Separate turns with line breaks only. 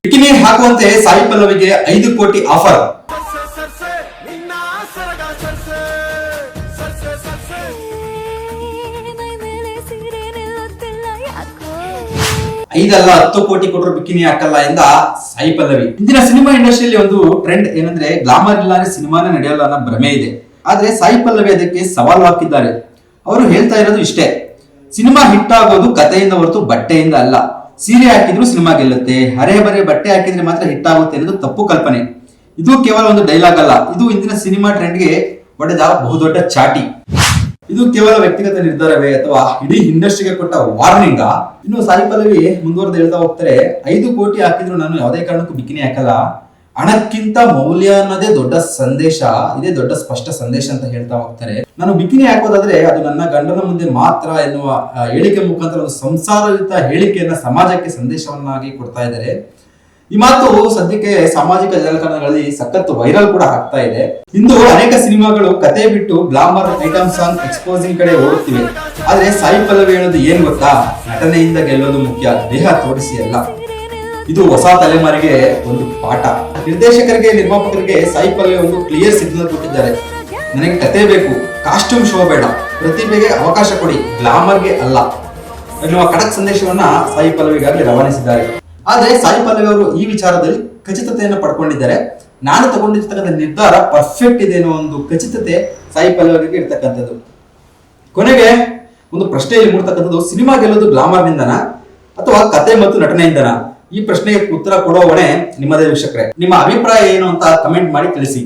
Bikini ಹಾಕುವಂತೆ ಸಾಯಿ ಪಲ್ಲವಿಗೆ 5 ಕೋಟಿ offer. ಐದಲ್ಲ 10 ಕೋಟಿ ಕೊಟ್ಟರು ಬಿಕಿನಿ ಹಾಕಲ್ಲ ಎಂದ ಸಾಯಿ ಪಲ್ಲವಿ. ಇಂದಿನ ಸಿನಿಮಾ ಇಂಡಸ್ಟ್ರಿಯಲ್ಲಿ ಒಂದು ಟ್ರೆಂಡ್ ಏನಂದ್ರೆ ಗ್ಲಾಮರ್ ಇಲ್ಲಾಂದ್ರೆ ಸಿನಿಮಾನೇ ನಡೆಯಲ್ಲ ಅನ್ನೋ ಭ್ರಮೆ ಇದೆ. ಆದ್ರೆ ಸಾಯಿ ಪಲ್ಲವಿ ಅದಕ್ಕೆ ಸವಾಲು ಹಾಕಿದ್ದಾರೆ. ಅವರು ಹೇಳ್ತಾ ಇರೋದು ಇಷ್ಟೇ, ಸಿನಿಮಾ ಹಿಟ್ ಆಗೋದು ಕಥೆಯಿಂದ ಹೊರತು ಬಟ್ಟೆಯಿಂದ ಅಲ್ಲ. ಸೀರೆ ಹಾಕಿದ್ರು ಸಿನಿಮಾ ಗೆಲ್ಲುತ್ತೆ, ಹರೇ ಬರೆ ಬಟ್ಟೆ ಹಾಕಿದ್ರೆ ಮಾತ್ರ ಹಿಟ್ ಆಗುತ್ತೆ ಅನ್ನೋದು ತಪ್ಪು ಕಲ್ಪನೆ. ಇದು ಕೇವಲ ಒಂದು ಡೈಲಾಗ್ ಅಲ್ಲ, ಇದು ಇಂದಿನ ಸಿನಿಮಾ ಟ್ರೆಂಡ್ಗೆ ಹೊಡೆದ ಬಹುದೊಡ್ಡ ಚಾಟಿ. ಇದು ಕೇವಲ ವ್ಯಕ್ತಿಗತ ನಿರ್ಧಾರವೇ ಅಥವಾ ಇಡೀ ಇಂಡಸ್ಟ್ರಿಗೆ ಕೊಟ್ಟ ವಾರ್ನಿಂಗ್? ಇನ್ನು ಸಾಯಿ ಪಲ್ಲವಿ ಮುಂದುವರೆದು ಹೇಳ್ತಾ ಹೋಗ್ತಾರೆ, 5 ಕೋಟಿ ಹಾಕಿದ್ರು ನಾನು ಯಾವುದೇ ಕಾರಣಕ್ಕೂ ಬಿಕಿನಿ ಹಾಕಲ್ಲ. ಹಣಕ್ಕಿಂತ ಮೌಲ್ಯ ಅನ್ನೋದೇ ದೊಡ್ಡ ಸಂದೇಶ, ಇದೇ ದೊಡ್ಡ ಸ್ಪಷ್ಟ ಸಂದೇಶ ಅಂತ ಹೇಳ್ತಾ ಹೋಗ್ತಾರೆ. ನಾನು ಬಿಕಿನಿ ಹಾಕೋದಾದ್ರೆ ಅದು ನನ್ನ ಗಂಡನ ಮುಂದೆ ಮಾತ್ರ ಎನ್ನುವ ಹೇಳಿಕೆ ಮುಖಾಂತರ ಒಂದು ಸಂಸಾರಯುತ ಹೇಳಿಕೆಯನ್ನ ಸಮಾಜಕ್ಕೆ ಸಂದೇಶವನ್ನಾಗಿ ಕೊಡ್ತಾ ಇದ್ದಾರೆ. ಈ ಮಾತು ಸದ್ಯಕ್ಕೆ ಸಾಮಾಜಿಕ ಜಾಲತಾಣಗಳಲ್ಲಿ ಸಖತ್ ವೈರಲ್ ಕೂಡ ಆಗ್ತಾ ಇದೆ. ಇಂದು ಅನೇಕ ಸಿನಿಮಾಗಳು ಕತೆ ಬಿಟ್ಟು ಗ್ಲಾಮರ್ ಐಟಮ್ ಸಾಂಗ್ ಎಕ್ಸ್ಪೋಸಿಂಗ್ ಕಡೆ ಓಡುತ್ತಿವೆ. ಆದ್ರೆ ಸಾಯಿ ಪಲ್ಲವಿ ಹೇಳೋದು ಏನ್ ಗೊತ್ತಾ, ನಟನೆಯಿಂದ ಗೆಲ್ಲೋದು ಮುಖ್ಯ, ದೇಹ ತೋರಿಸಿ ಅಲ್ಲ. ಇದು ಹೊಸ ತಲೆಮಾರಿಗೆ ಒಂದು ಪಾಠ. ನಿರ್ದೇಶಕರಿಗೆ, ನಿರ್ಮಾಪಕರಿಗೆ ಸಾಯಿ ಪಲ್ಲವಿ ಒಂದು ಕ್ಲಿಯರ್ ಸಿಗ್ನಲ್ ಕೊಟ್ಟಿದ್ದಾರೆ. ನನಗೆ ಕತೆ ಬೇಕು, ಕಾಸ್ಟ್ಯೂಮ್ ಶೋ ಬೇಡ, ಪ್ರತಿಭೆಗೆ ಅವಕಾಶ ಕೊಡಿ, ಗ್ಲಾಮರ್ಗೆ ಅಲ್ಲ ಎನ್ನುವ ಖಡಕ್ ಸಂದೇಶವನ್ನ ಸಾಯಿ ಪಲ್ಲವಿಗಾಗಲೇ ರವಾನಿಸಿದ್ದಾರೆ. ಆದ್ರೆ ಸಾಯಿ ಪಲ್ಲವಿ ಅವರು ಈ ವಿಚಾರದಲ್ಲಿ ಖಚಿತತೆಯನ್ನು ಪಡ್ಕೊಂಡಿದ್ದಾರೆ. ನಾನು ತಗೊಂಡಿರ್ತಕ್ಕಂಥ ನಿರ್ಧಾರ ಪರ್ಫೆಕ್ಟ್ ಇದೆ ಅನ್ನೋ ಒಂದು ಖಚಿತತೆ ಸಾಯಿ ಪಲ್ಲವಿ ಅವರಿಗೆ ಇರ್ತಕ್ಕಂಥದ್ದು. ಕೊನೆಗೆ ಒಂದು ಪ್ರಶ್ನೆಯಲ್ಲಿ ಮೂಡ್ತಕ್ಕಂಥದ್ದು, ಸಿನಿಮಾ ಗೆಲ್ಲೋದು ಗ್ಲಾಮರ್ನಿಂದನ ಅಥವಾ ಕತೆ ಮತ್ತು ನಟನೆಯಿಂದನ? ಈ ಪ್ರಶ್ನೆಗೆ ಉತ್ತರ ಕೊಡೋ ಹೊಣೆ ನಿಮ್ಮದೇ ವೀಕ್ಷಕರೇ. ನಿಮ್ಮ ಅಭಿಪ್ರಾಯ ಏನು ಅಂತ ಕಮೆಂಟ್ ಮಾಡಿ ತಿಳಿಸಿ.